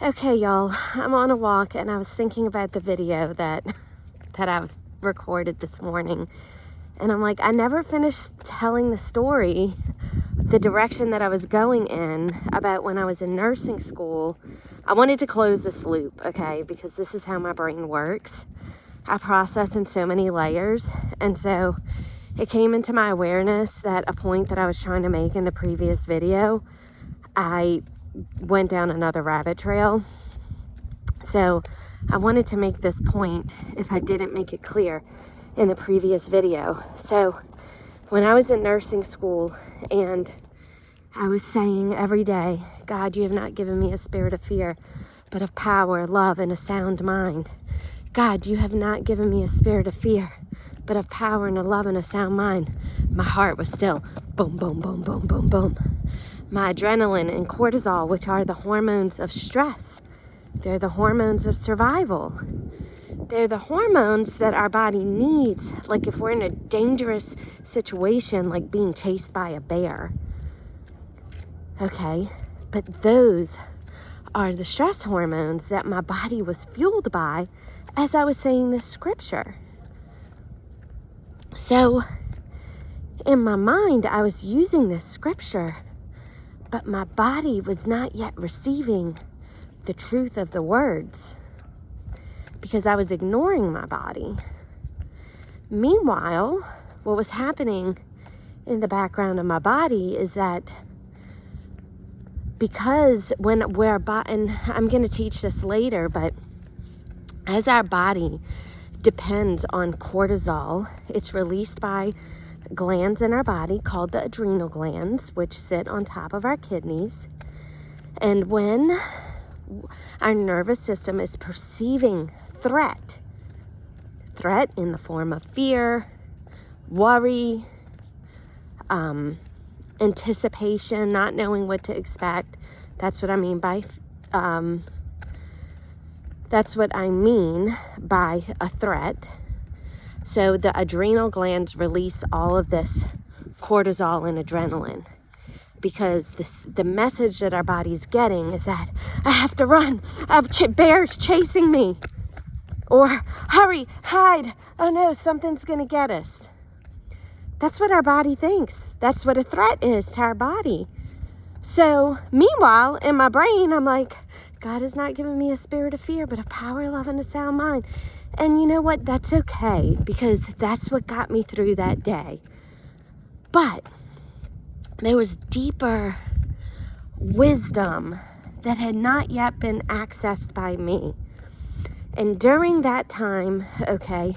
Okay, y'all, I'm on a walk and I was thinking about the video that I was recorded this morning. And I'm like, I never finished telling the story, the direction that I was going in about when I was in nursing school. I wanted to close this loop, okay, because this is how my brain works. I process in so many layers. And so it came into my awareness that a point that I was trying to make in the previous video, I went down another rabbit trail. So I wanted to make this point if I didn't make it clear in the previous video. So when I was in nursing school and I was saying every day, God, you have not given me a spirit of fear, but of power, love, and a sound mind. God, you have not given me a spirit of fear, but of power and a love and a sound mind. My heart was still boom, boom, boom, boom, boom, boom. My adrenaline and cortisol, which are the hormones of stress, they're the hormones of survival. They're the hormones that our body needs, like if we're in a dangerous situation, like being chased by a bear. Okay, but those are the stress hormones that my body was fueled by as I was saying this scripture. So in my mind, I was using this scripture, but my body was not yet receiving the truth of the words because I was ignoring my body. Meanwhile, what was happening in the background of my body is that because and I'm going to teach this later, but as our body depends on cortisol, it's released by glands in our body called the adrenal glands, which sit on top of our kidneys. And when our nervous system is perceiving threat in the form of fear, worry, anticipation, not knowing what to expect. That's what I mean by a threat. So the adrenal glands release all of this cortisol and adrenaline because the message that our body's getting is that I have to run. Bear's chasing me. Or hurry, hide. Oh no, something's gonna get us. That's what our body thinks. That's what a threat is to our body. So meanwhile, in my brain, I'm like, God has not given me a spirit of fear, but of power, love, and a sound mind. And you know what? That's okay, because that's what got me through that day. But there was deeper wisdom that had not yet been accessed by me. And during that time, okay,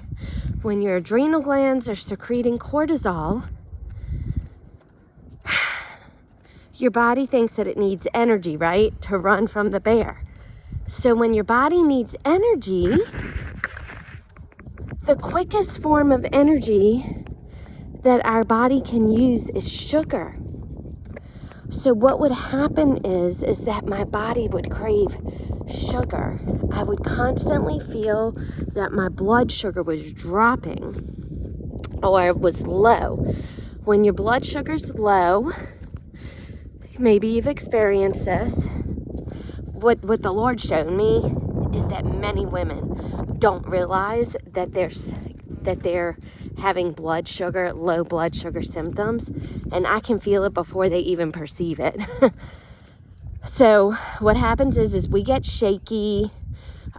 when your adrenal glands are secreting cortisol, your body thinks that it needs energy, right, to run from the bear. So when your body needs energy, the quickest form of energy that our body can use is sugar. So what would happen is that my body would crave sugar. I would constantly feel that my blood sugar was dropping or was low. When your blood sugar's low, maybe you've experienced this. What the Lord showed me is that many women don't realize that they're having low blood sugar symptoms, and I can feel it before they even perceive it. So what happens is we get shaky,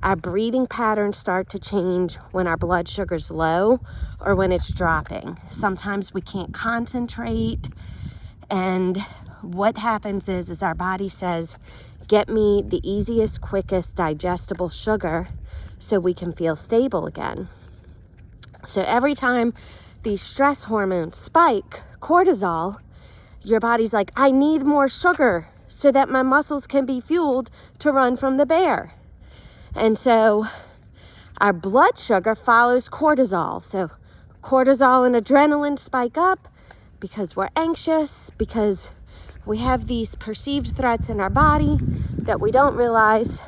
our breathing patterns start to change when our blood sugar's low or when it's dropping. Sometimes we can't concentrate, and what happens is our body says, get me the easiest, quickest, digestible sugar so we can feel stable again. So every time these stress hormones spike, cortisol, your body's like, I need more sugar so that my muscles can be fueled to run from the bear. And so our blood sugar follows cortisol. So cortisol and adrenaline spike up because we're anxious, because we have these perceived threats in our body that we don't realize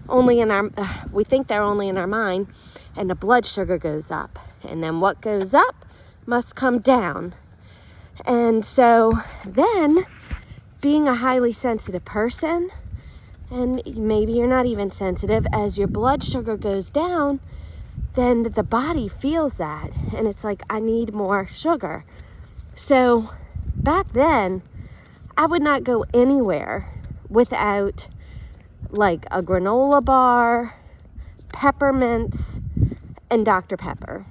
we think they're only in our mind, and the blood sugar goes up. And then what goes up must come down. And so then, being a highly sensitive person, and maybe you're not even sensitive, as your blood sugar goes down, then the body feels that, and it's like, I need more sugar. So back then, I would not go anywhere without like a granola bar, peppermints, and Dr. Pepper.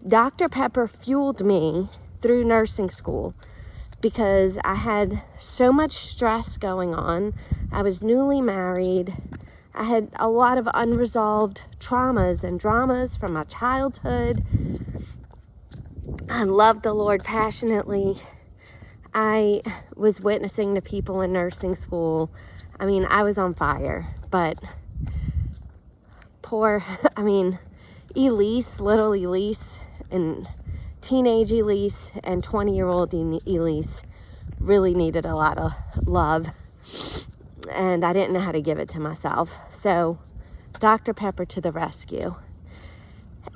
Dr. Pepper fueled me through nursing school because I had so much stress going on. I was newly married. I had a lot of unresolved traumas and dramas from my childhood. I loved the Lord passionately. I was witnessing to people in nursing school. I mean, I was on fire, but Elise, little Elise, and teenage Elise, and 20-year-old Elise really needed a lot of love, and I didn't know how to give it to myself. So Dr. Pepper to the rescue.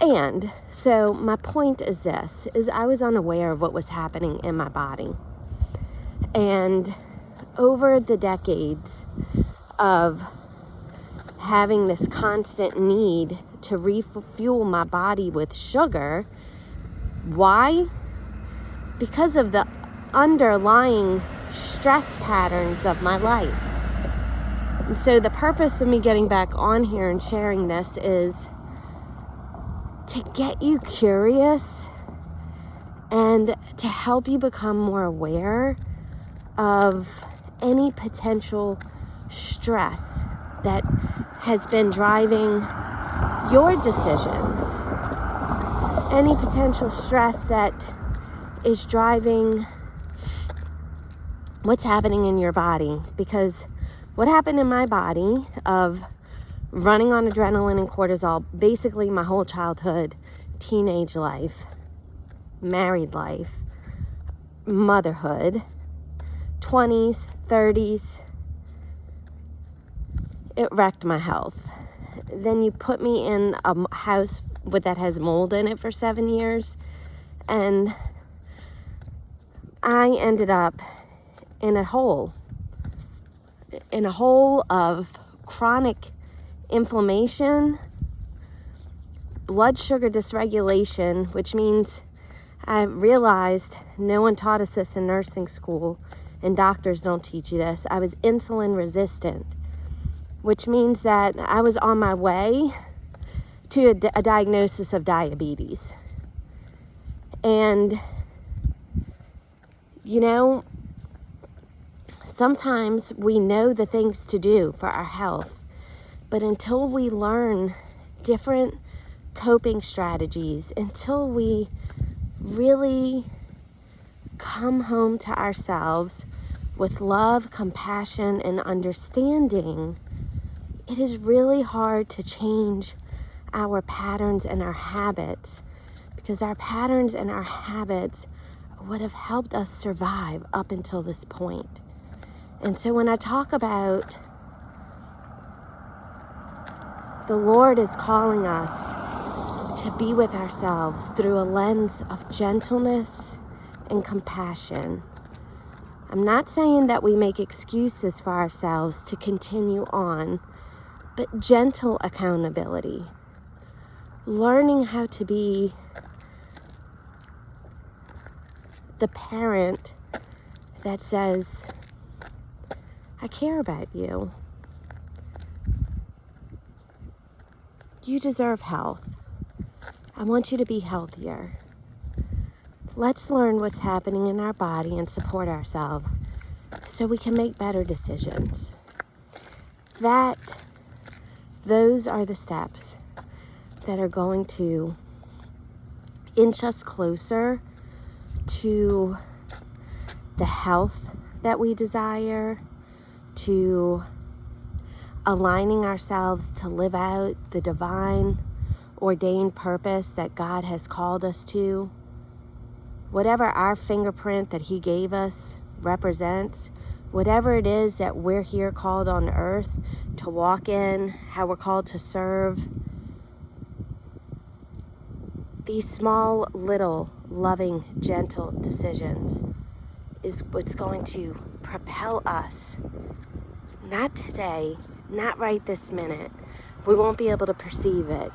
And so my point is this, is I was unaware of what was happening in my body. And over the decades of having this constant need to refuel my body with sugar, why? Because of the underlying stress patterns of my life. And so the purpose of me getting back on here and sharing this is to get you curious and to help you become more aware of any potential stress that has been driving your decisions, any potential stress that is driving what's happening in your body. Because what happened in my body of running on adrenaline and cortisol basically my whole childhood, teenage life, married life, motherhood, 20s, 30s, it wrecked my health. Then you put me in a house that has mold in it for 7 years, and I ended up in a hole of chronic inflammation, blood sugar dysregulation, which means I realized no one taught us this in nursing school, and doctors don't teach you this. I was insulin resistant, which means that I was on my way to a diagnosis of diabetes. And, you know, sometimes we know the things to do for our health, but until we learn different coping strategies, until we really come home to ourselves with love, compassion, and understanding, it is really hard to change our patterns and our habits, because our patterns and our habits would have helped us survive up until this point. And so when I talk about the Lord is calling us to be with ourselves through a lens of gentleness and compassion, I'm not saying that we make excuses for ourselves to continue on, but gentle accountability. Learning how to be the parent that says, I care about you. You deserve health. I want you to be healthier. Let's learn what's happening in our body and support ourselves so we can make better decisions. Those are the steps that are going to inch us closer to the health that we desire, to aligning ourselves to live out the divine ordained purpose that God has called us to. Whatever our fingerprint that He gave us represents, whatever it is that we're here called on earth to walk in, how we're called to serve, these small, little, loving, gentle decisions is what's going to propel us not today, not right this minute. We won't be able to perceive it.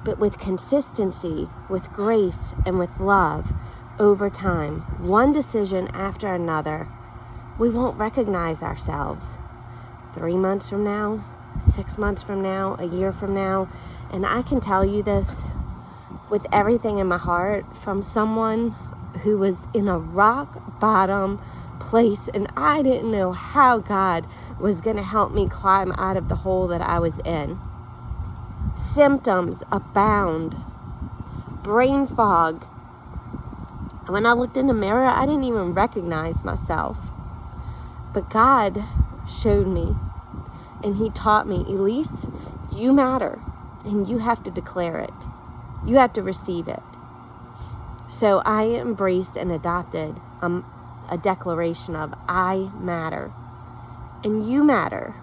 But with consistency, with grace, and with love, over time, one decision after another, we won't recognize ourselves 3 months from now, 6 months from now, a year from now. And I can tell you this with everything in my heart from someone who was in a rock bottom place, and I didn't know how God was going to help me climb out of the hole that I was in. Symptoms abound, brain fog. When I looked in the mirror, I didn't even recognize myself. But God showed me, and He taught me, Elise, you matter, and you have to declare it. You have to receive it. So I embraced and adopted a declaration of I matter, and you matter.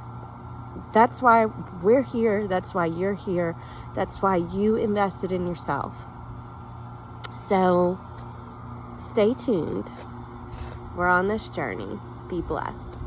That's why we're here. That's why you're here. That's why you invested in yourself. So stay tuned. We're on this journey. Be blessed.